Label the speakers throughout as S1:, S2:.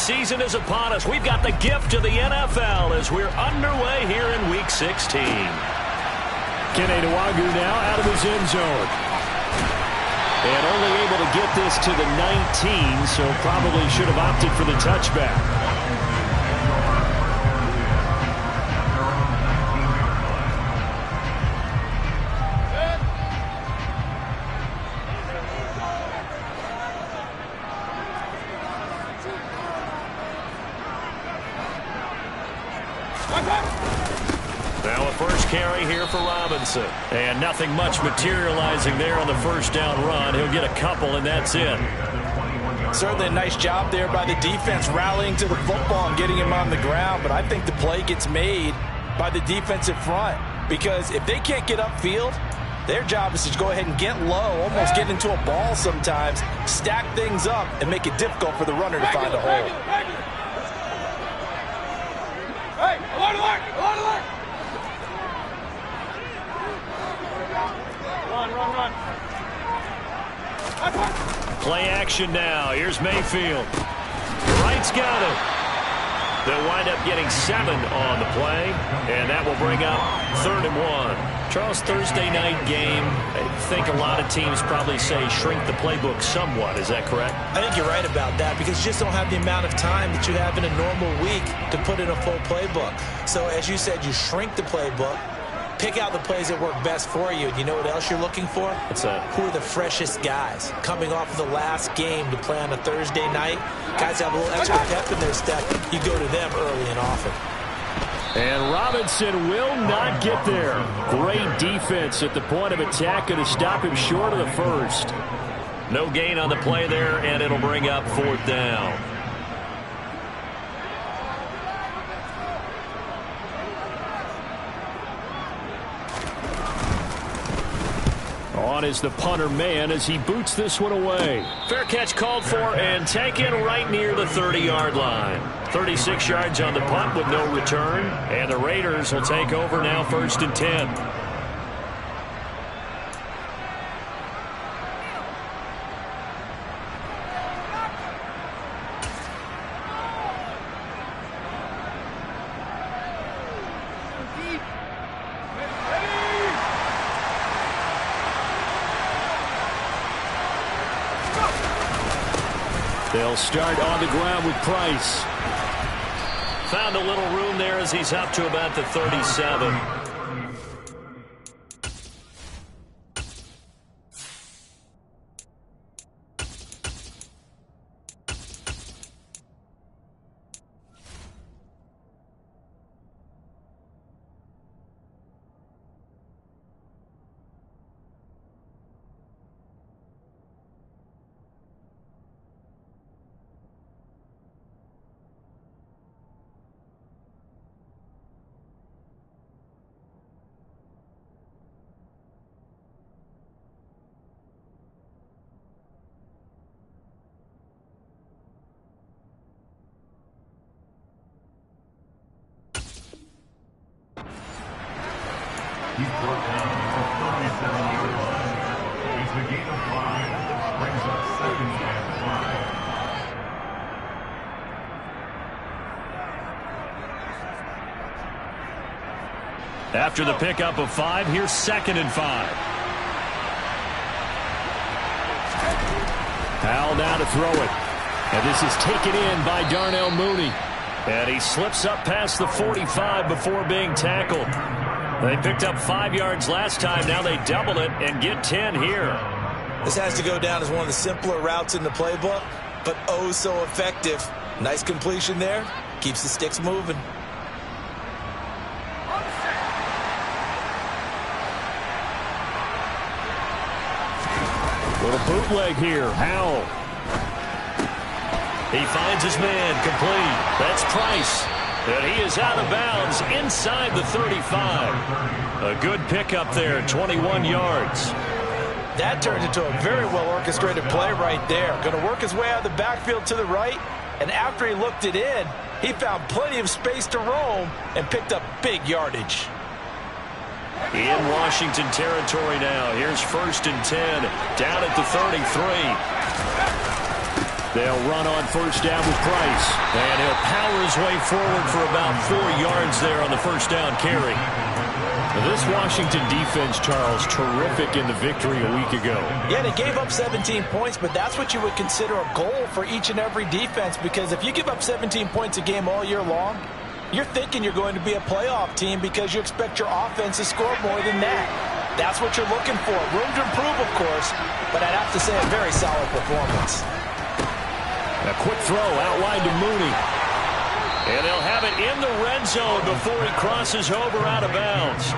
S1: season is upon us. We've got the gift of the NFL as we're underway here in Week 16.
S2: Kene Nwangwu now out of his end zone.
S1: And only able to get this to the 19, so probably should have opted for the touchback. Now a first carry here for Robinson. And nothing much materializing there on the first down run. He'll get a couple, and that's it.
S3: Certainly a nice job there by the defense rallying to the football and getting him on the ground. But I think the play gets made by the defensive front. Because if they can't get upfield, their job is to go ahead and get low, almost get into a ball sometimes, stack things up, and make it difficult for the runner to find a hole.
S4: Hey, alert, alert, alert, alert! Run.
S1: Play action now. Here's Mayfield. Wright's got it. They'll wind up getting 7 on the play, and that will bring up 3rd and 1. Charles, Thursday night game, I think a lot of teams probably say shrink the playbook somewhat. Is that correct?
S3: I think you're right about that because you just don't have the amount of time that you have in a normal week to put in a full playbook. So as you said, you shrink the playbook, pick out the plays that work best for you. And you know what else you're looking for?
S1: What's that? Who
S3: are the freshest guys coming off of the last game to play on a Thursday night? Guys have a little extra pep in their step. You go to them early and often.
S2: And Robinson will not get there. Great defense at the point of attack, going to stop him short of the first.
S1: No gain on the play there, and it'll bring up 4th down.
S2: On is the punter man as he boots this one away.
S1: Fair catch called for and taken right near the 30-yard line. 36 yards on the punt with no return. And the Raiders will take over now 1st and 10.
S2: They'll start on the ground with Price.
S1: Found a little room there as he's up to about the 37.
S5: He's brought down for 37 yards. It's a gain of 5. Brings up 2nd and 5.
S1: After the pickup of 5, here's 2nd and 5.
S2: Powell now to throw it. And this is taken in by Darnell Mooney.
S1: And he slips up past the 45 before being tackled. They picked up 5 yards last time. Now they double it and get 10 here.
S3: This has to go down as one of the simpler routes in the playbook, but oh so effective. Nice completion there. Keeps the sticks moving.
S2: Little bootleg here. Howell.
S1: He finds his man complete. That's Price. And he is out of bounds inside the 35. A good pickup there, 21 yards.
S3: That turned into a very well-orchestrated play right there. Going to work his way out of the backfield to the right, and after he looked it in, he found plenty of space to roam and picked up big yardage.
S1: In Washington territory now. Here's 1st and 10, down at the 33.
S2: They'll run on first down with Price.
S1: And he'll power his way forward for about 4 yards there on the first down carry.
S2: Now this Washington defense, Charles, terrific in the victory a week ago.
S3: Yeah, they gave up 17 points, but that's what you would consider a goal for each and every defense, because if you give up 17 points a game all year long, you're thinking you're going to be a playoff team because you expect your offense to score more than that. That's what you're looking for. Room to improve, of course, but I'd have to say a very solid performance.
S2: A quick throw out wide to Mooney.
S1: And they'll have it in the red zone before he crosses over out of bounds.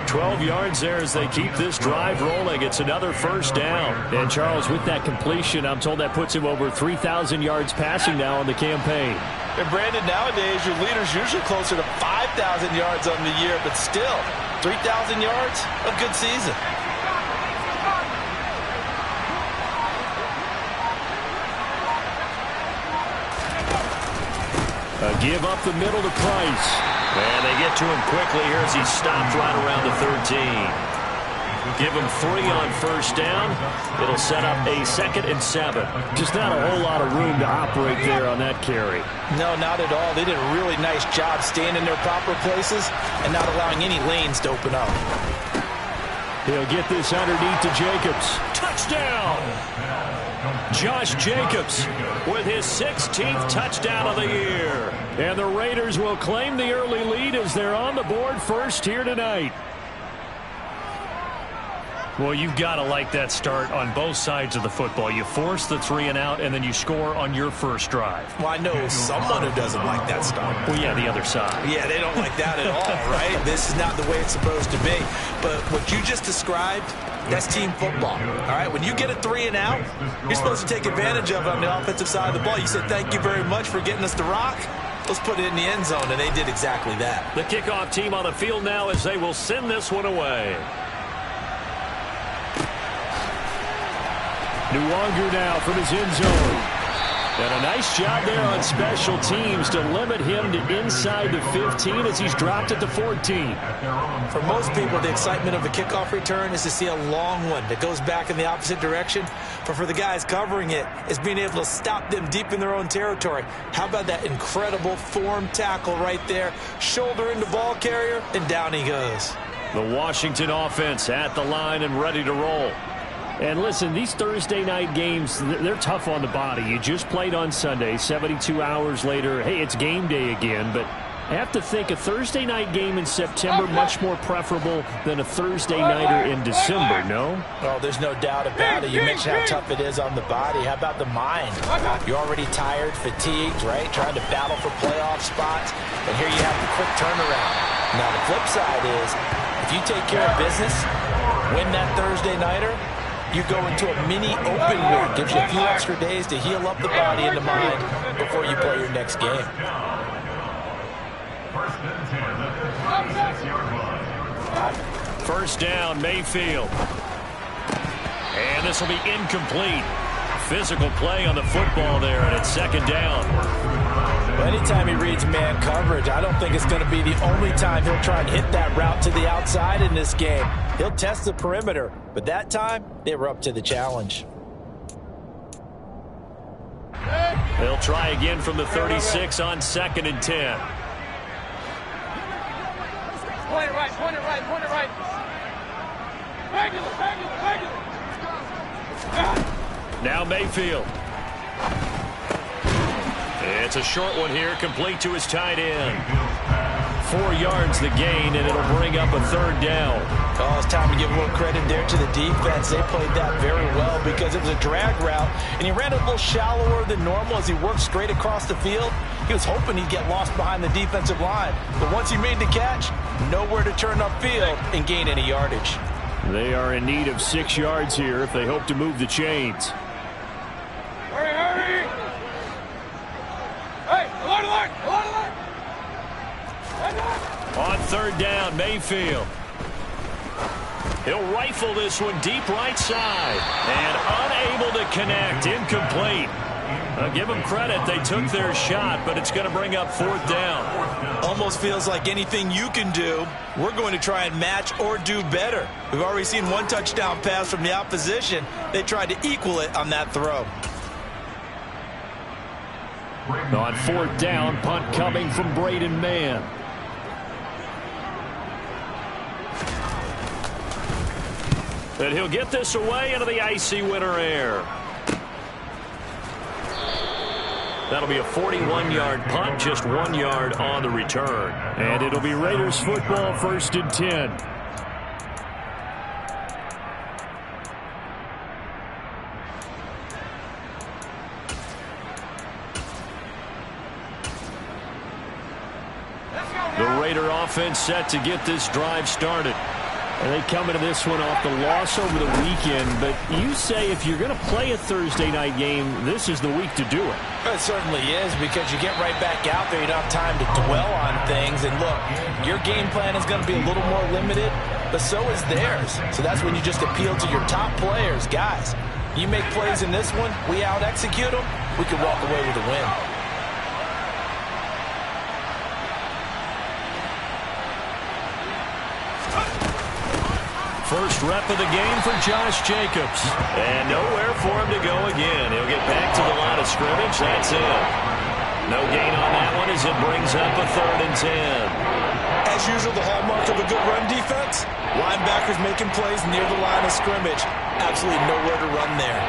S2: 12 yards there as they keep this drive rolling. It's another first down. And, Charles, with that completion, I'm told that puts him over 3,000 yards passing now on the campaign.
S3: And, Brandon, nowadays your leader's usually closer to 5,000 yards on the year, but still, 3,000 yards, a good season.
S2: Give up the middle to Price.
S1: And they get to him quickly here as he stopped right around the 13. Give him 3 on first down. It'll set up a 2nd and 7.
S2: Just not a whole lot of room to operate there on that carry.
S3: No, not at all. They did a really nice job staying in their proper places and not allowing any lanes to open up.
S2: He'll get this underneath to Jacobs.
S1: Touchdown! Josh Jacobs with his 16th touchdown of the year.
S2: And the Raiders will claim the early lead as they're on the board first here tonight.
S1: Well, you've got to like that start on both sides of the football. You force the 3 and out, and then you score on your first drive.
S3: Well, I know someone who doesn't like that start.
S1: Well, yeah, the other side.
S3: Yeah, they don't like that at all, right? This is not the way it's supposed to be. But what you just described, that's team football, all right? When you get a 3 and out, you're supposed to take advantage of it on the offensive side of the ball. You said, thank you very much for getting us the rock. Let's put it in the end zone, and they did exactly that.
S1: The kickoff team on the field now as they will send this one away.
S2: Nwangu now from his end zone. And a nice job there on special teams to limit him to inside the 15 as he's dropped at the 14.
S3: For most people, the excitement of a kickoff return is to see a long one that goes back in the opposite direction. But for the guys covering it, it's being able to stop them deep in their own territory. How about that incredible form tackle right there? Shoulder into ball carrier, and down he goes.
S1: The Washington offense at the line and ready to roll.
S2: And listen, these Thursday night games, they're tough on the body. You just played on Sunday, 72 hours later. Hey, it's game day again, but I have to think a Thursday night game in September much more preferable than a Thursday nighter in December, no?
S3: Oh, there's no doubt about it. You mentioned how tough it is on the body. How about the mind? You're already tired, fatigued, right? Trying to battle for playoff spots. And here you have the quick turnaround. Now, the flip side is, if you take care of business, win that Thursday nighter, you go into a mini open week. Gives you a few extra days to heal up the body and the mind before you play your next game.
S1: First down, Mayfield. And this will be incomplete. Physical play on the football there, and it's 2nd down.
S3: Well, anytime he reads man coverage, I don't think it's going to be the only time he'll try and hit that route to the outside in this game. He'll test the perimeter, but that time, they were up to the challenge.
S1: They'll try again from the 36 on 2nd and 10.
S4: Point it right, point it right, point it right. Regular, regular, regular.
S1: Now Mayfield. It's a short one here, complete to his tight end. 4 yards the gain, and it'll bring up a 3rd down.
S3: Oh, it's time to give a little credit there to the defense. They played that very well because it was a drag route, and he ran a little shallower than normal as he worked straight across the field. He was hoping he'd get lost behind the defensive line, but once he made the catch, nowhere to turn upfield and gain any yardage.
S2: They are in need of 6 yards here if they hope to move the chains.
S4: Hurry, hurry! Hey, alert, alert, alert, alert!
S1: On 3rd down, Mayfield. He'll rifle this one deep right side. And unable to connect. Incomplete. Give them credit. They took their shot, but it's going to bring up 4th down.
S3: Almost feels like anything you can do, we're going to try and match or do better. We've already seen one touchdown pass from the opposition. They tried to equal it on that throw.
S2: On fourth down, punt coming from Braden Mann.
S1: And he'll get this away into the icy winter air. That'll be a 41-yard punt, just 1 yard on the return.
S2: And it'll be Raiders football, 1st and 10.
S1: The Raider offense set to get this drive started.
S2: And they come into this one off the loss over the weekend, but you say if you're going to play a Thursday night game, this is the week to do it.
S3: It certainly is, because you get right back out there. You don't have time to dwell on things. And look, your game plan is going to be a little more limited, but so is theirs. So that's when you just appeal to your top players. Guys, you make plays in this one, we out-execute them, we can walk away with a win.
S1: First rep of the game for Josh Jacobs. And nowhere for him to go again. He'll get back to the line of scrimmage. That's it. No gain on that one as it brings up a 3rd and 10.
S3: As usual, the hallmark of a good run defense, linebackers making plays near the line of scrimmage. Absolutely nowhere to run there.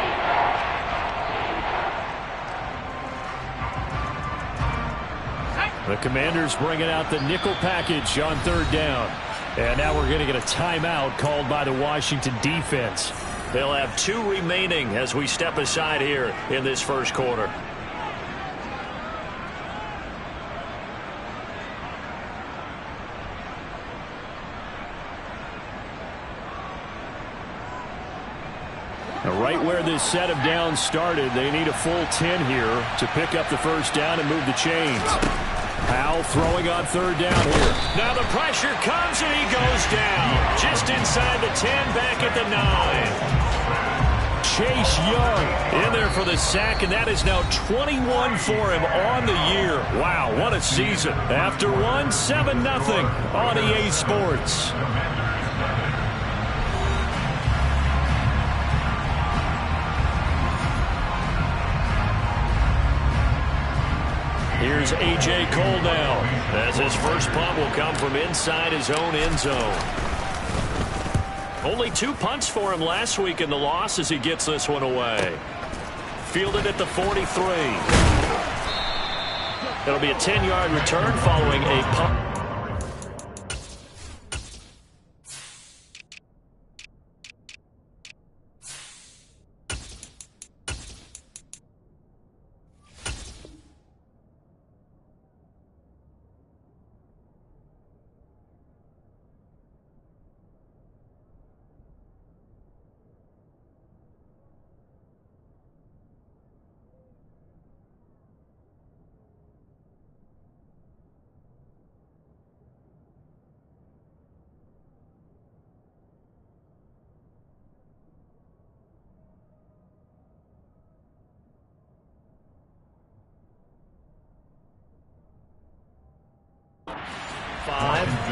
S2: The Commanders bringing out the nickel package on 3rd down. And now we're going to get a timeout called by the Washington defense.
S1: They'll have 2 remaining as we step aside here in this first quarter.
S2: Now, right where this set of downs started, they need a full 10 here to pick up the first down and move the chains. Powell throwing on 3rd down here.
S1: Now the pressure comes and he goes down. Just inside the 10, back at the 9.
S2: Chase Young
S1: In there for the sack, and that is now 21 for him on the year. Wow, what a season.
S2: After one, 7-0 on EA Sports.
S1: Here's A.J. Cole now, as his first punt will come from inside his own end zone. Only 2 punts for him last week in the loss as he gets this one away. Fielded at the 43. It'll be a 10-yard return following a punt.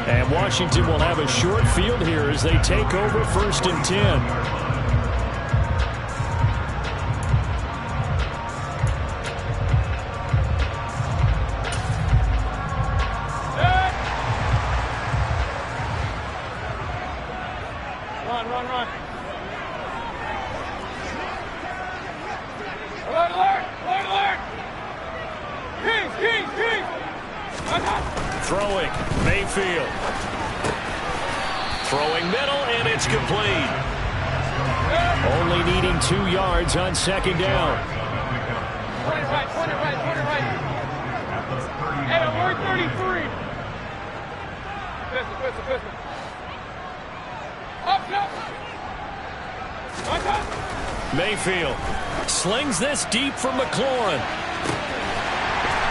S2: And Washington will have a short field here as they take over 1st and 10.
S1: Throwing, Mayfield. Throwing middle, and it's complete.
S2: Only needing 2 yards on 2nd down.
S4: Point it right. Hey, I'm 33. Pistol. Up.
S1: Mayfield slings this deep for McLaurin.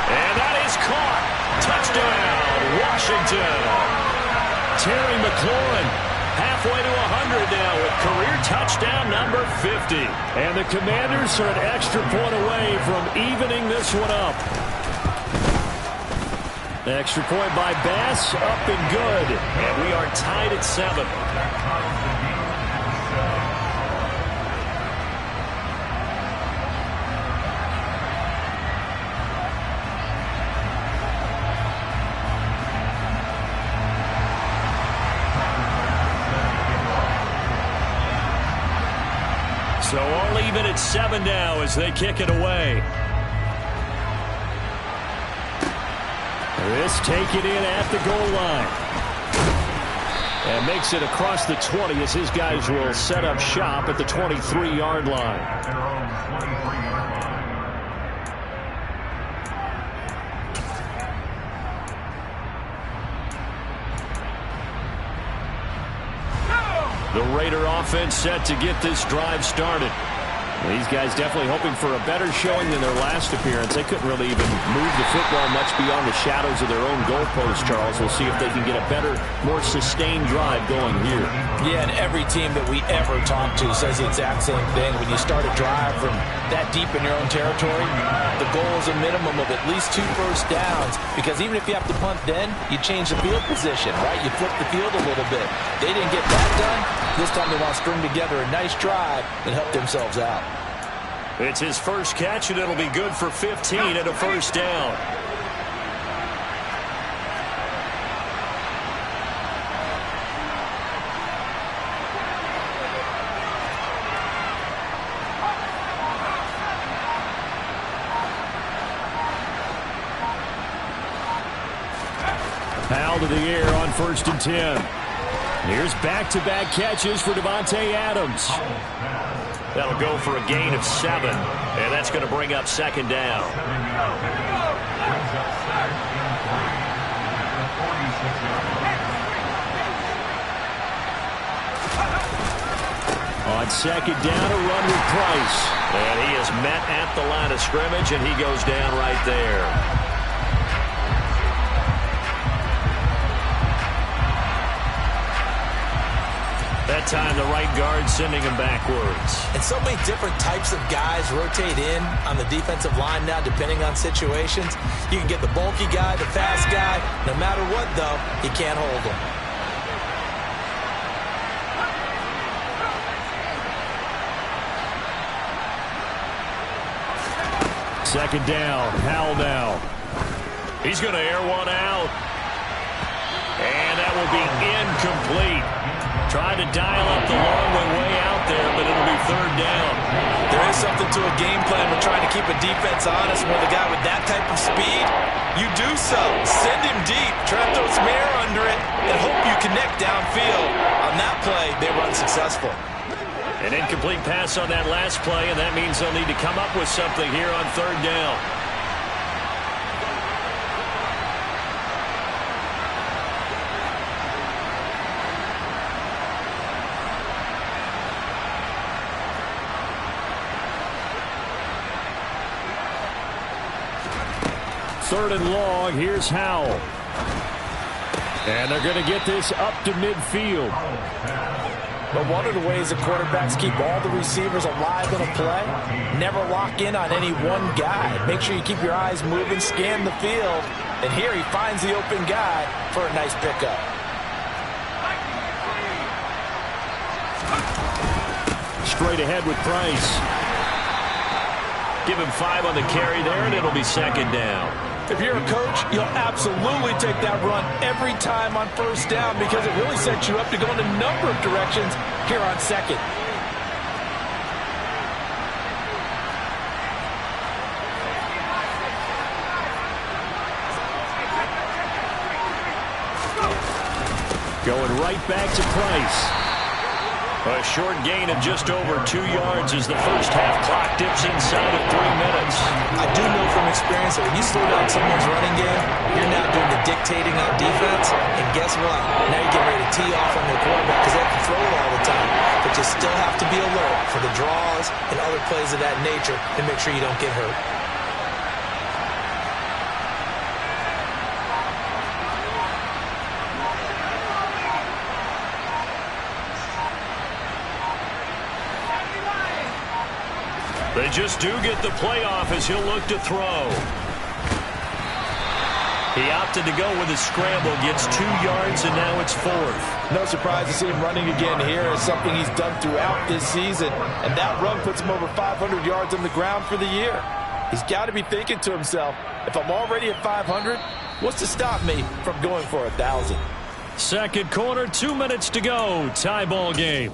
S1: And that is caught. Touchdown, Washington. Terry McLaurin halfway to 100 now with career touchdown number 50.
S2: And the Commanders are an extra point away from evening this one up. Extra point by Bass, up and good.
S1: And we are tied at 7. So all even at 7 now as they kick it away.
S2: This taken in at the goal line. And makes it across the 20 as his guys will set up shop at the 23-yard line.
S5: At their own 23-yard line.
S1: The Raider offense set to get this drive started.
S2: These guys definitely hoping for a better showing than their last appearance. They couldn't really even move the football much beyond the shadows of their own goalpost, Charles. We'll see if they can get a better, more sustained drive going here.
S3: Yeah, and every team that we ever talk to says the exact same thing. When you start a drive from that deep in your own territory, the goal is a minimum of at least 2 first downs, because even if you have to punt then, you change the field position, right? You flip the field a little bit. They didn't get that done. This time they want to string together a nice drive and help themselves out.
S1: It's his first catch, and it'll be good for 15 and a first down.
S2: Powell to the air on 1st and 10. Here's back-to-back catches for Davante Adams.
S1: That'll go for a gain of 7, and that's going to bring up 2nd down.
S2: On 2nd down, a run with Price.
S1: And he is met at the line of scrimmage, and he goes down right there. That time the right guard sending him backwards.
S3: And so many different types of guys rotate in on the defensive line now, depending on situations. You can get the bulky guy, the fast guy. No matter what, though, you can't hold them.
S2: Second down, Powell now.
S1: He's going to air one out. And that will be incomplete. Tried to dial up the long way out there, but it'll be 3rd down.
S3: There is something to a game plan with trying to keep a defense honest. With a guy with that type of speed, you do so. Send him deep, try to throw some air under it, and hope you connect downfield. On that play, they were unsuccessful.
S1: An incomplete pass on that last play, and that means they'll need to come up with something here on 3rd down.
S2: Third and long, here's Howell. And they're going to get this up to midfield.
S3: But one of the ways the quarterbacks keep all the receivers alive in a play, never lock in on any one guy. Make sure you keep your eyes moving, scan the field. And here he finds the open guy for a nice pickup.
S2: Straight ahead with Price.
S1: Give him 5 on the carry there, and it'll be 2nd down.
S3: If you're a coach, you'll absolutely take that run every time on 1st down, because it really sets you up to go in a number of directions here on 2nd.
S2: Going right back to Price.
S1: A short gain of just over 2 yards as the first half clock dips inside of 3 minutes.
S3: I do know from experience that when you slow down someone's running game, you're now doing the dictating on defense. And guess what? Now you're getting ready to tee off on their quarterback because they have to throw it all the time. But you still have to be alert for the draws and other plays of that nature and make sure you don't get hurt.
S1: They just do get the playoff as he'll look to throw. He opted to go with a scramble, gets 2 yards, and now it's 4th.
S3: No surprise to see him running again here. It's something he's done throughout this season. And that run puts him over 500 yards on the ground for the year. He's got to be thinking to himself, if I'm already at 500, what's to stop me from going for 1,000?
S2: Second quarter, 2 minutes to go. Tie ball game.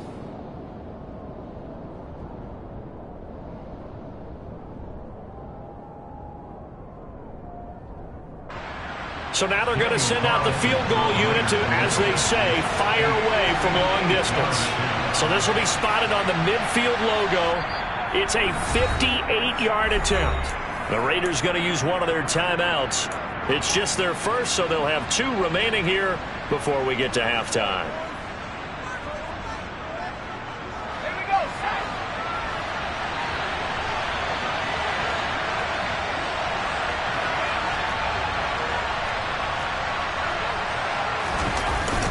S1: So now they're going to send out the field goal unit to, as they say, fire away from long distance. So this will be spotted on the midfield logo. It's a 58-yard attempt. The Raiders going to use one of their timeouts. It's just their first, so they'll have 2 remaining here before we get to halftime.
S4: Here we go, set.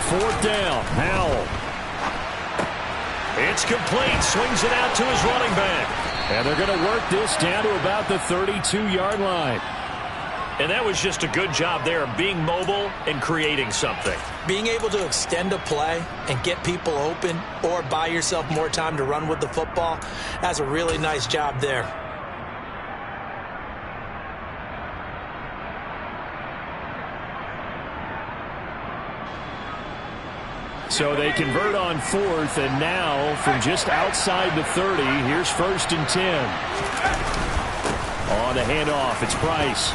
S2: Fourth down, Howell.
S1: It's complete. Swings it out to his running back.
S2: And they're going to work this down to about the 32-yard line.
S1: And that was just a good job there of being mobile and creating something.
S3: Being able to extend a play and get people open or buy yourself more time to run with the football, that's a really nice job there.
S2: So they convert on 4th, and now from just outside the 30, here's 1st and 10. On the handoff, it's Price.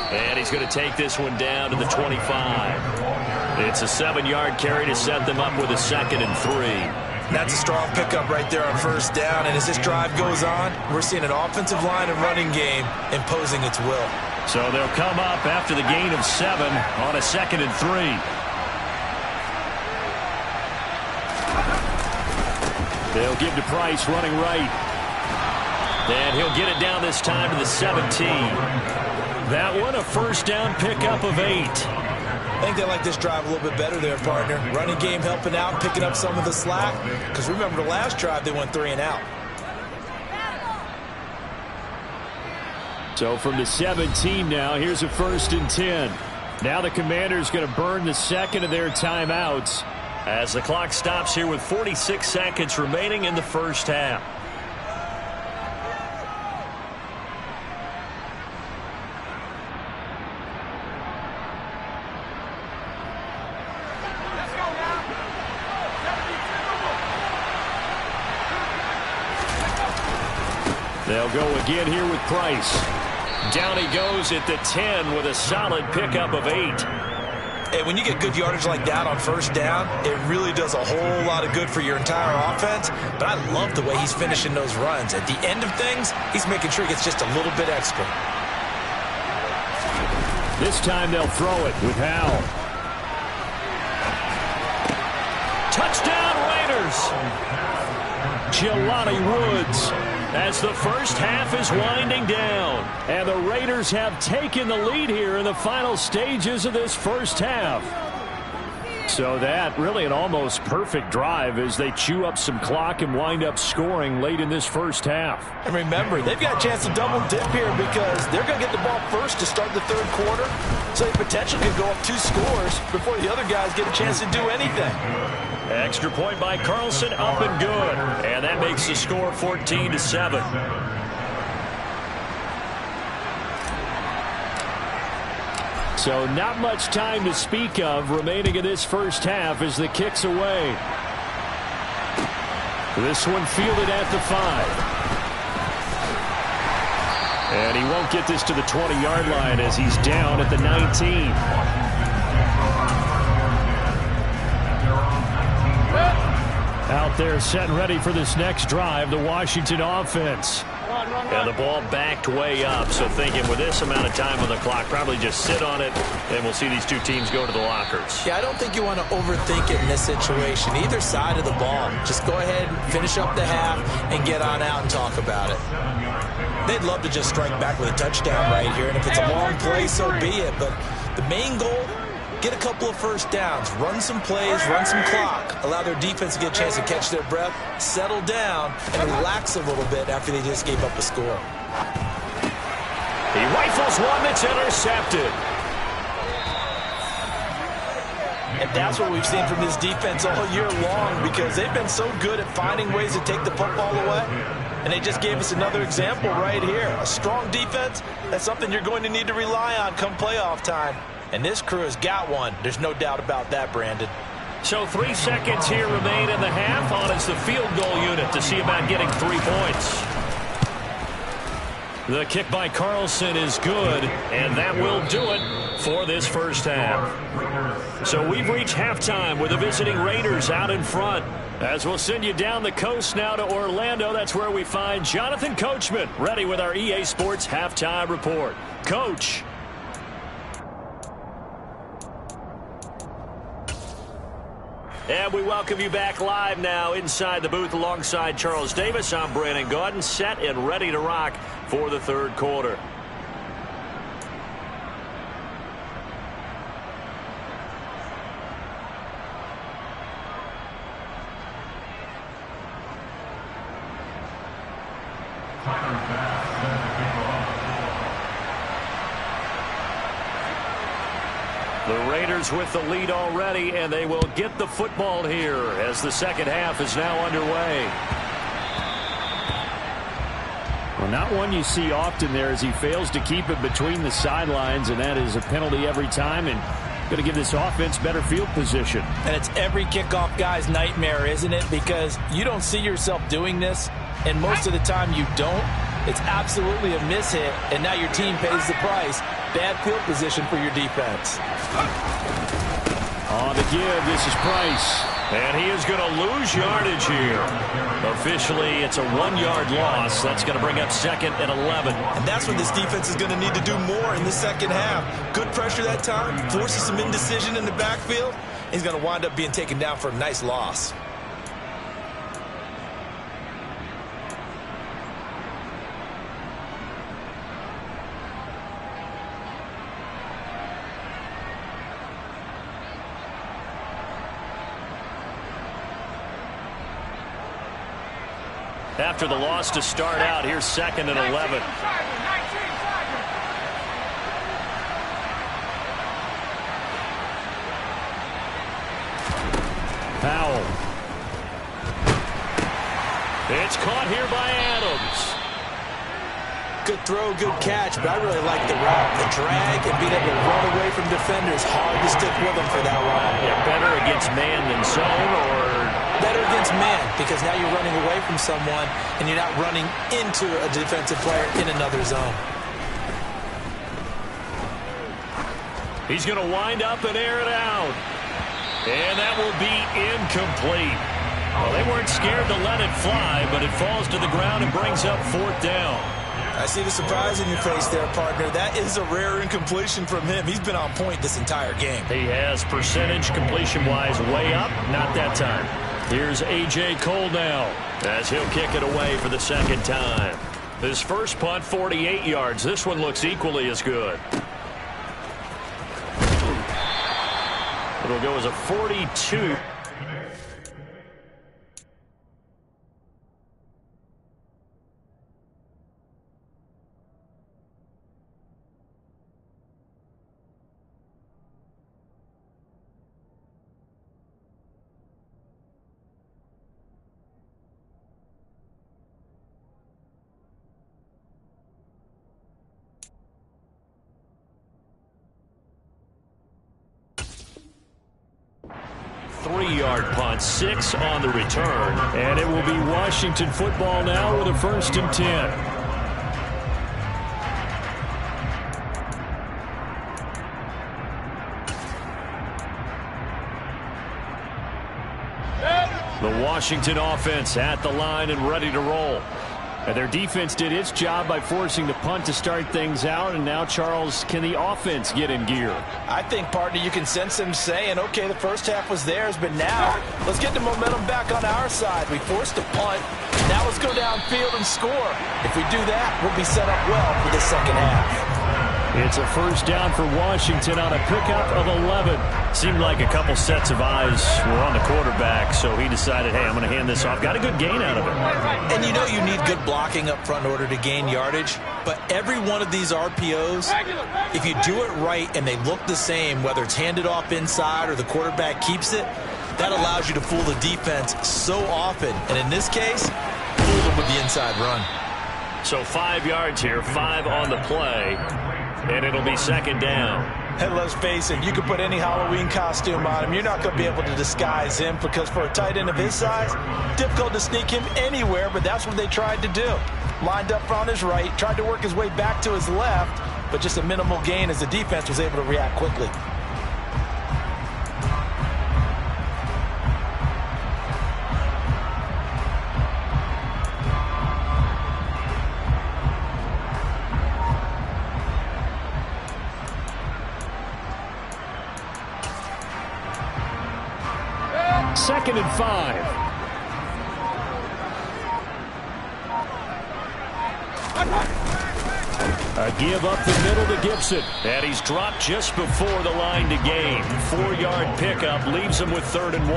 S1: And he's going to take this one down to the 25. It's a 7-yard carry to set them up with a 2nd and 3.
S3: That's a strong pickup right there on 1st down. And as this drive goes on, we're seeing an offensive line and running game imposing its will.
S2: So they'll come up after the gain of 7 on a 2nd and 3. They'll give to Price running right.
S1: And he'll get it down this time to the 17.
S2: That one a 1st down pickup of 8.
S3: I think they like this drive a little bit better there, partner. Running game helping out, picking up some of the slack. Because remember the last drive, they went 3 and out.
S2: So from the 17 now, here's a 1st and 10. Now the Commanders going to burn the 2nd of their timeouts
S1: as the clock stops here with 46 seconds remaining in the first half.
S4: Let's go now. 72.
S2: They'll go again here with Price.
S1: Down he goes at the 10 with a solid pickup of 8.
S3: Hey, when you get good yardage like that on 1st down, it really does a whole lot of good for your entire offense. But I love the way he's finishing those runs. At the end of things, he's making sure he gets just a little bit extra.
S2: This time they'll throw it with Howell.
S1: Touchdown Raiders! Jelani Woods as the first half is winding down.
S2: And the Raiders have taken the lead here in the final stages of this first half. So that really an almost perfect drive as they chew up some clock and wind up scoring late in this first half.
S3: And remember, they've got a chance to double dip here because they're going to get the ball first to start the 3rd quarter. So they potentially could go up 2 scores before the other guys get a chance to do anything.
S1: Extra point by Carlson, up and good. And that makes the score 14-7.
S2: So not much time to speak of remaining in this first half as the kick's away. This one fielded at the 5. And he won't get this to the 20-yard line as he's down at the 19. Out there set and ready for this next drive, the Washington offense.
S1: And the ball backed way up, so thinking with this amount of time on the clock, probably just sit on it, and we'll see these 2 teams go to the lockers.
S3: Yeah, I don't think you want to overthink it in this situation. Either side of the ball. Just go ahead and finish up the half and get on out and talk about it. They'd love to just strike back with a touchdown right here, and if it's a long play, so be it. But the main goal, get a couple of 1st downs, run some plays, run some clock, allow their defense to get a chance to catch their breath, settle down, and relax a little bit after they just gave up a score.
S1: He rifles one that's intercepted.
S3: And that's what we've seen from this defense all year long because they've been so good at finding ways to take the football away. And they just gave us another example right here. A strong defense, that's something you're going to need to rely on come playoff time. And this crew has got one. There's no doubt about that, Brandon.
S1: So 3 seconds here remain in the half. On is the field goal unit to see about getting 3 points. The kick by Carlson is good, and that will do it for this first half. So we've reached halftime with the visiting Raiders out in front. As we'll send you down the coast now to Orlando, that's where we find Jonathan Coachman ready with our EA Sports Halftime Report. Coach. And we welcome you back live now inside the booth alongside Charles Davis. I'm Brandon Gaudin, set and ready to rock for the third quarter. The Raiders with the lead already, and they will get the football here as the second half is now underway.
S2: Well, not one you see often there as he fails to keep it between the sidelines, and that is a penalty every time, and going to give this offense better field position.
S3: And it's every kickoff guy's nightmare, isn't it? Because you don't see yourself doing this, and most of the time you don't. It's absolutely a mishit, and now your team pays the price. Bad field position for your defense.
S2: On the give, this is Price.
S1: And he is going to lose yardage here. Officially, it's a 1-yard loss. That's going to bring up second and 11.
S6: And that's when this defense is going to need to do more in the second half. Good pressure that time, forces some indecision in the backfield. He's going to wind up being taken down for a nice loss.
S1: After the loss to start out, here's second and 11.
S2: Powell.
S1: It's caught here by Adams.
S3: Good throw, good catch, but I really like the route. The drag and being able to run away from defenders, hard to stick with them for that long.
S1: Yeah, better against man than zone, or
S3: better against man, because now you're running away from someone and you're not running into a defensive player in another zone.
S1: He's going to wind up and air it out. And that will be incomplete. Well, they weren't scared to let it fly, but it falls to the ground and brings up fourth down.
S6: I see the surprise in your face there, partner. That is a rare incompletion from him. He's been on point this entire game.
S1: He has percentage completion-wise way up. Not that time. Here's A.J. Cole now as he'll kick it away for the second time. His first punt, 48 yards. This one looks equally as good. It'll go as a 42. Three-yard punt, 6 on the return.
S2: And it will be Washington football now with a 1st and 10.
S1: The Washington offense at the line and ready to roll.
S2: And their defense did its job by forcing the punt to start things out. And now, Charles, can the offense get in gear?
S3: I think, partner, you can sense them saying, okay, the first half was theirs, but now let's get the momentum back on our side. We forced a punt. Now let's go downfield and score. If we do that, we'll be set up well for the second half.
S2: It's a first down for Washington on a pickup of 11.
S1: Seemed like a couple sets of eyes were on the quarterback, so he decided, hey, I'm going to hand this off. Got a good gain out of it.
S6: And you know you need good blocking up front in order to gain yardage, but every one of these RPOs, if you do it right and they look the same, whether it's handed off inside or the quarterback keeps it, that allows you to fool the defense so often. And in this case, fool them with the inside run.
S1: So 5 yards here, 5 on the play, and it'll be second down.
S3: And let's face it, you can put any Halloween costume on him. You're not going to be able to disguise him because for a tight end of his size, difficult to sneak him anywhere, but that's what they tried to do. lined up on his right, tried to work his way back to his left, but just a minimal gain as the defense was able to react quickly.
S2: Second and 5. A give up the middle to Gibson.
S1: And he's dropped just before the line to gain. 4-yard pickup leaves him with 3rd and 1.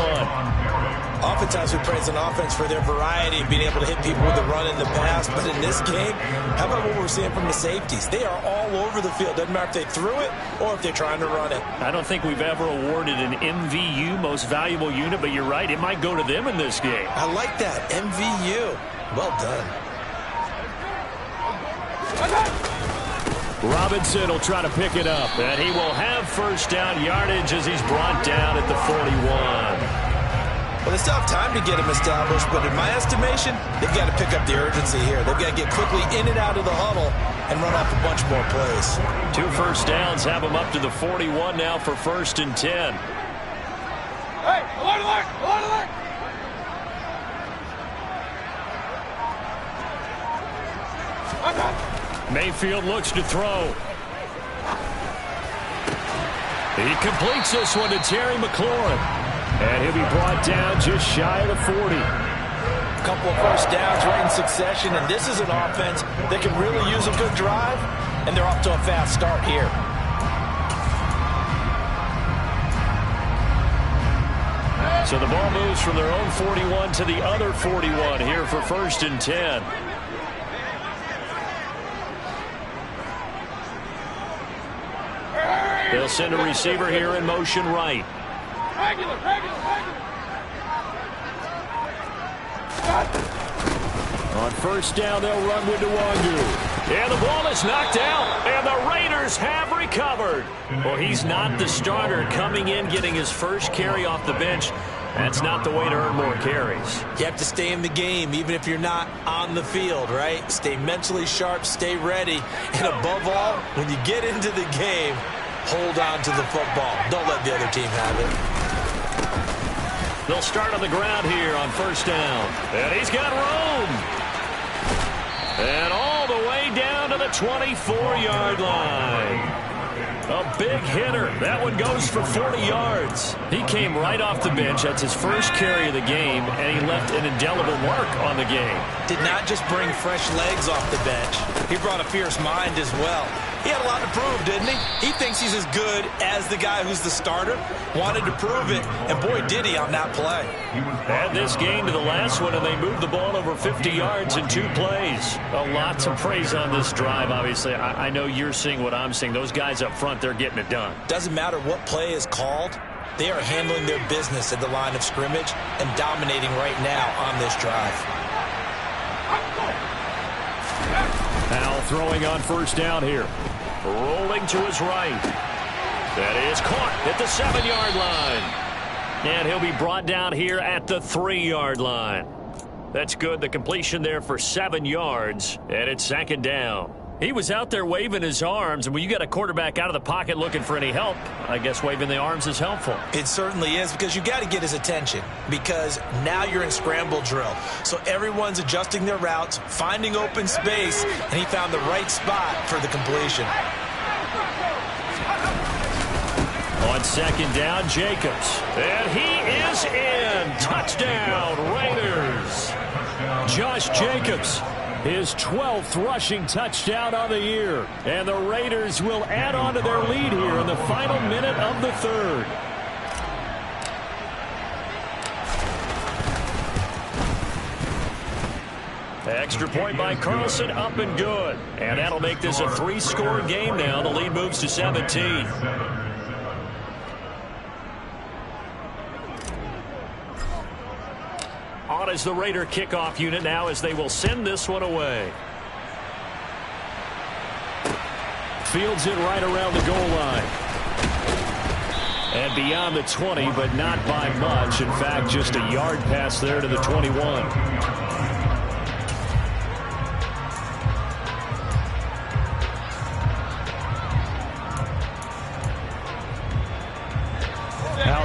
S3: Oftentimes we praise an offense for their variety and being able to hit people with the run in the pass. But in this game, how about what we're seeing from the safeties? They are all over the field. Doesn't matter if they threw it or if they're trying to run it.
S2: I don't think we've ever awarded an MVU, most valuable unit, but you're right. It might go to them in this game.
S3: I like that. MVU. Well done.
S2: Robinson will try to pick it up.
S1: And he will have first down yardage as he's brought down at the 41.
S3: Well, they still have time to get him established, but in my estimation, they've got to pick up the urgency here. They've got to get quickly in and out of the huddle and run off a bunch more plays.
S1: 2 first downs have him up to the 41 now for 1st and 10.
S4: Hey, alert, alert, alert, alert!
S2: Mayfield looks to throw. He completes this one to Terry McLaurin. And he'll be brought down just shy of the 40.
S3: A couple of first downs right in succession, and this is an offense that can really use a good drive, and they're off to a fast start here.
S1: So the ball moves from their own 41 to the other 41 here for 1st and 10. They'll send a receiver here in motion right.
S4: Regular, regular, regular.
S2: On first down, they'll run with Nwangu.
S1: And the ball is knocked out, and the Raiders have recovered. Well, he's not the starter coming in, getting his first carry off the bench. That's not the way to earn more carries.
S6: You have to stay in the game, even if you're not on the field, right? Stay mentally sharp, stay ready, and above all, when you get into the game, hold on to the football. Don't let the other team have it.
S1: They'll start on the ground here on first down. And he's got room. And all the way down to the 24-yard line. A big hitter. That one goes for 40 yards. He came right off the bench. That's his first carry of the game, and he left an indelible mark on the game.
S6: Did not just bring fresh legs off the bench. He brought a fierce mind as well. He had a lot to prove, didn't he? He thinks he's as good as the guy who's the starter. Wanted to prove it, and boy, did he on that play.
S1: Add this game to the last one, and they moved the ball over 50 yards in 2 plays.
S2: A lot to praise on this drive, obviously. I know you're seeing what I'm seeing. Those guys up front, they're getting it done.
S6: Doesn't matter what play is called. They are handling their business at the line of scrimmage and dominating right now on this drive.
S2: Now throwing on first down here.
S1: Rolling to his right. That is caught at the 7-yard line.
S2: And he'll be brought down here at the 3-yard line.
S1: That's good. The completion there for 7 yards, and it's 2nd down.
S2: He was out there waving his arms, and when you got a quarterback out of the pocket looking for any help, I guess waving the arms is helpful.
S6: It certainly is, because you got to get his attention, because now you're in scramble drill. So everyone's adjusting their routes, finding open space, and he found the right spot for the completion.
S2: On 2nd down, Jacobs.
S1: And he is in. Touchdown, Raiders.
S2: Josh Jacobs, his 12th rushing touchdown on the year. And the Raiders will add on to their lead here in the final minute of the 3rd.
S1: Extra point by Carlson, up and good. And that'll make this a 3-score game now. The lead moves to 17. On is the Raider kickoff unit now as they will send this one away.
S2: Fields it right around the goal line. And beyond the 20, but not by much. In fact, just a yard pass there to the 21.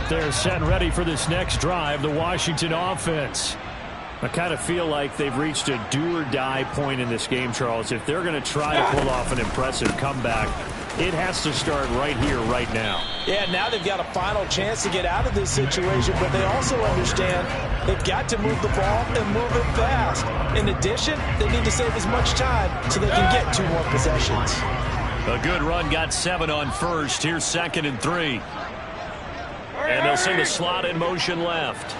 S2: out there set and ready for this next drive, the Washington offense. I kind of feel like they've reached a do-or-die point in this game, Charles. If they're going to try to pull off an impressive comeback, it has to start right here, right now.
S3: Yeah, now they've got a final chance to get out of this situation, but they also understand they've got to move the ball and move it fast. In addition, they need to save as much time so they can get 2 more possessions.
S1: A good run, got 7 on first. Here's 2nd and 3. And they'll send the slot in motion left.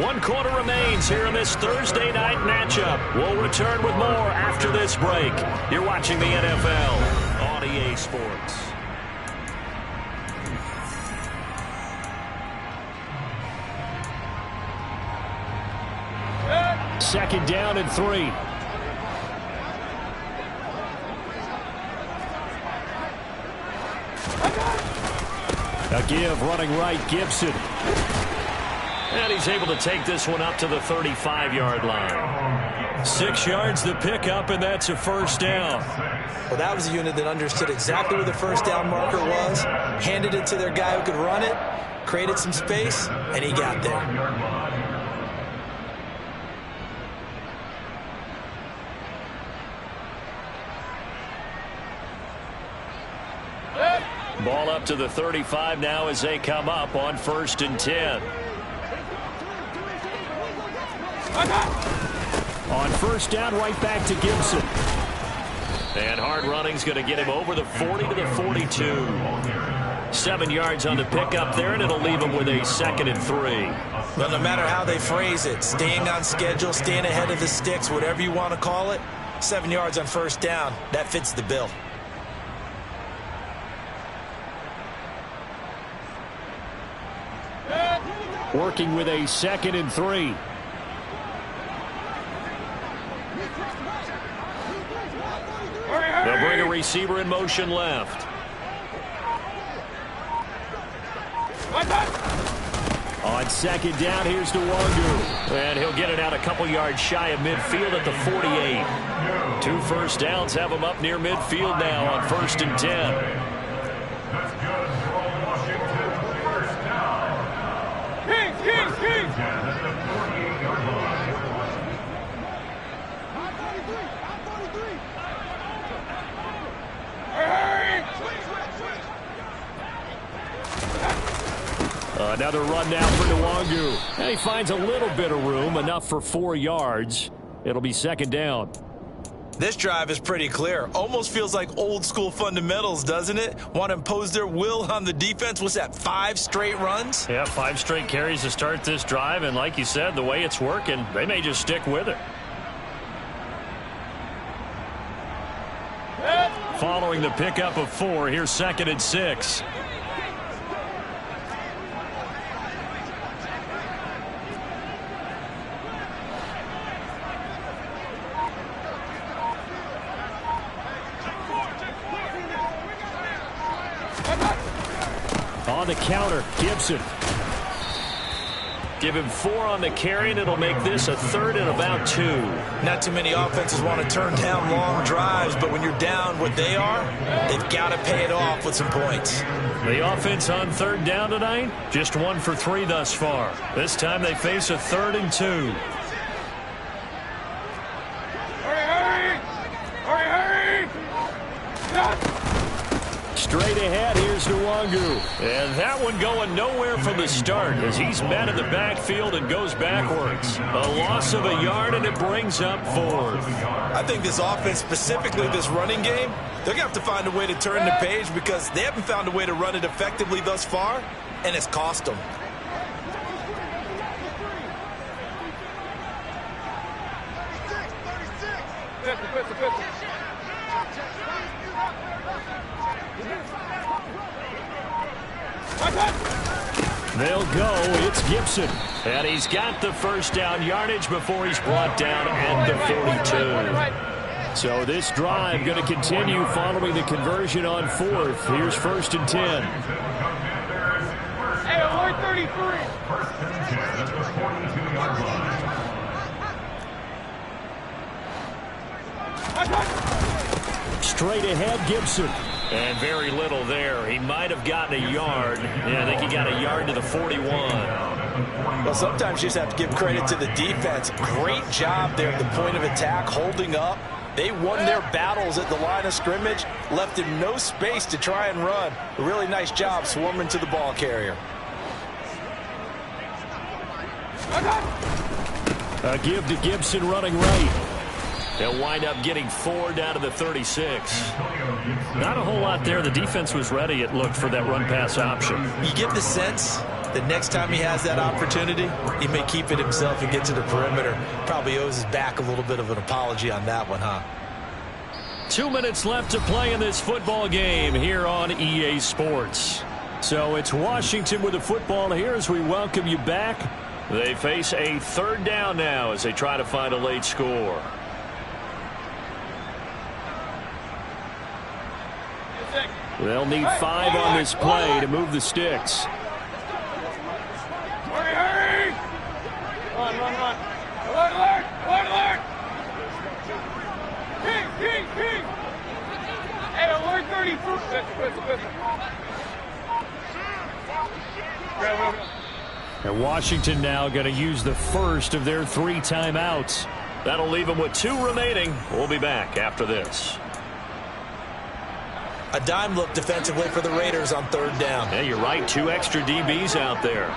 S1: One quarter remains here in this Thursday night matchup. We'll return with more after this break. You're watching the NFL on EA Sports.
S2: Second down and 3. A give running right, Gibson.
S1: And he's able to take this one up to the 35-yard line. 6 yards the pickup, and that's a first down.
S3: Well, that was a unit that understood exactly where the first down marker was, handed it to their guy who could run it, created some space, and he got there.
S1: Ball up to the 35 now as they come up on 1st and 10.
S2: On first down, right back to Gibson.
S1: And hard running's going to get him over the 40 to the 42. 7 yards on the pickup there, and it'll leave him with a 2nd and 3.
S3: Well, no matter how they phrase it, staying on schedule, staying ahead of the sticks, whatever you want to call it, 7 yards on first down, that fits the bill.
S2: Working with a 2nd and 3.
S1: They'll bring a receiver in motion left.
S2: On 2nd down, here's Nwangu.
S1: And he'll get it out a couple yards shy of midfield at the 48. 2 first downs have him up near midfield now on 1st and 10.
S2: Another run now for Nwangu. And he finds a little bit of room, enough for 4 yards. It'll be 2nd down.
S3: This drive is pretty clear. Almost feels like old school fundamentals, doesn't it? Want to impose their will on the defense. What's that, 5 straight runs?
S1: Yeah, 5 straight carries to start this drive. And like you said, the way it's working, they may just stick with it. Following the pickup of 4, here's 2nd and 6.
S2: On the counter, Gibson.
S1: Give him 4 on the carry, and it'll make this a 3rd and about 2.
S3: Not too many offenses want to turn down long drives, but when you're down what they are, they've got to pay it off with some points.
S1: The offense on 3rd down tonight, just 1 for 3 thus far. This time they face a 3rd and 2.
S4: Hurry!
S2: Straight ahead, here's Nwangu.
S1: And that one going nowhere from the start as he's met in the backfield and goes backwards. A loss of a yard, and it brings up 4th.
S3: I think this offense, specifically this running game, they're going to have to find a way to turn the page because they haven't found a way to run it effectively thus far, and it's cost them.
S2: They'll go. It's Gibson.
S1: And he's got the first down yardage before he's brought down at the 42.
S2: So this drive going to continue following the conversion on 4th. Here's 1st and 10.
S4: Hey, avoid 33.
S5: 1st and 10 at the 42-yard line.
S2: Straight ahead, Gibson.
S1: And very little there. He might have gotten a yard. Yeah, I think he got a yard to the 41.
S3: Well, sometimes you just have to give credit to the defense. Great job there at the point of attack, holding up. They won their battles at the line of scrimmage, left him no space to try and run. A really nice job swarming to the ball carrier.
S2: A give to Gibson running right.
S1: They'll wind up getting 4 down to the 36.
S2: Not a whole lot there. The defense was ready, it looked, for that run-pass option.
S6: You get the sense that next time he has that opportunity, he may keep it himself and get to the perimeter. Probably owes his back a little bit of an apology on that one, huh?
S2: 2 minutes left to play in this football game here on EA Sports. So it's Washington with the football here as we welcome you back.
S1: They face a 3rd down now as they try to find a late score.
S2: They'll need 5 on this play to move the sticks.
S4: Hurry, hurry! Run, run, run. Alert, alert, alert, alert! King, king, king! Hey, alert 33. Listen.
S2: And Washington now going to use the first of their 3 timeouts.
S1: That'll leave them with 2 remaining. We'll be back after this.
S6: A dime look defensively for the Raiders on 3rd down.
S1: Yeah, you're right. 2 extra DBs out there.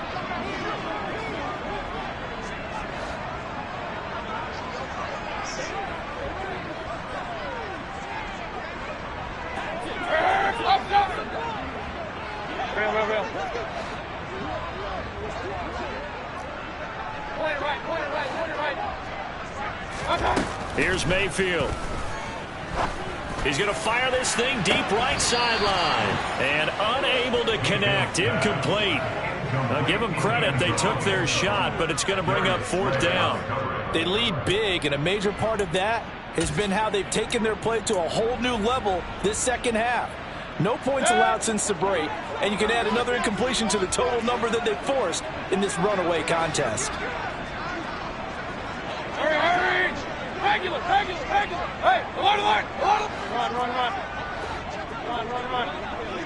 S1: Here's Mayfield. He's going to fire this thing deep right sideline. And unable to connect. Incomplete. Now, give them credit. They took their shot, but it's going to bring up 4th down.
S3: They lead big, and a major part of that has been how they've taken their play to a whole new level this second half. No points allowed since the break, and you can add another incompletion to the total number that they forced in this runaway contest.
S4: Hurry, hurry! Regular! Hey, alert, alert! Run, run, run. Run, run, run. Let's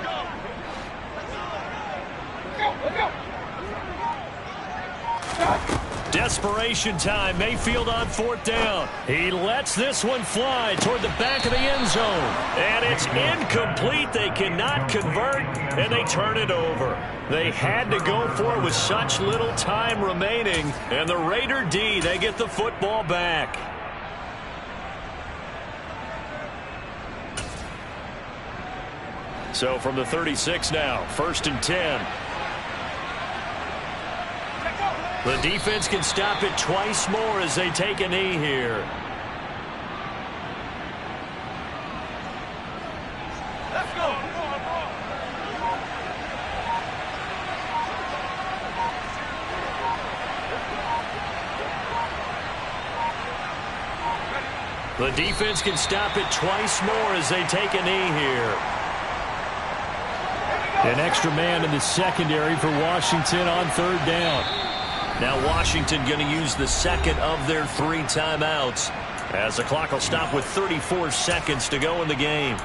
S4: go!
S2: Desperation time. Mayfield on 4th down. He lets this one fly toward the back of the end zone.
S1: And it's incomplete. They cannot convert, and they turn it over. They had to go for it with such little time remaining. And the Raider D, they get the football back. So from the 36 now, 1st and 10. The defense can stop it twice more as they take a knee here.
S4: Let's go!
S1: The defense can stop it twice more as they take a knee here.
S2: An extra man in the secondary for Washington on 3rd down.
S1: Now Washington going to use the 2nd of their 3 timeouts as the clock will stop with 34 seconds to go in the game.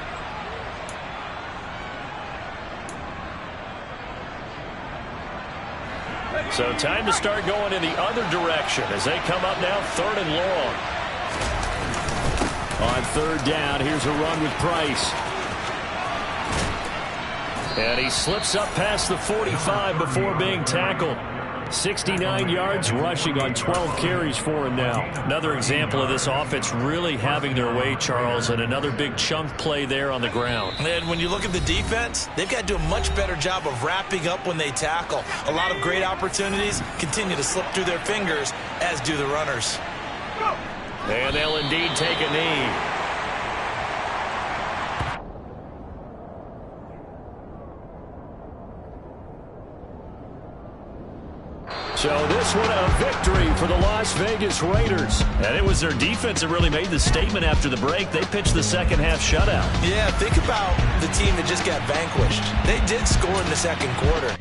S1: So time to start going in the other direction as they come up now 3rd and long.
S2: On 3rd down, here's a run with Price.
S1: And he slips up past the 45 before being tackled.
S2: 69 yards rushing on 12 carries for him now.
S1: Another example of this offense really having their way, Charles, and another big chunk play there on the ground.
S6: And when you look at the defense, they've got to do a much better job of wrapping up when they tackle. A lot of great opportunities continue to slip through their fingers, as do the runners.
S1: And they'll indeed take a knee.
S2: So this one a victory for the Las Vegas Raiders.
S1: And it was their defense that really made the statement after the break. They pitched the second half shutout.
S6: Yeah, think about the team that just got vanquished. They did score in the 2nd quarter.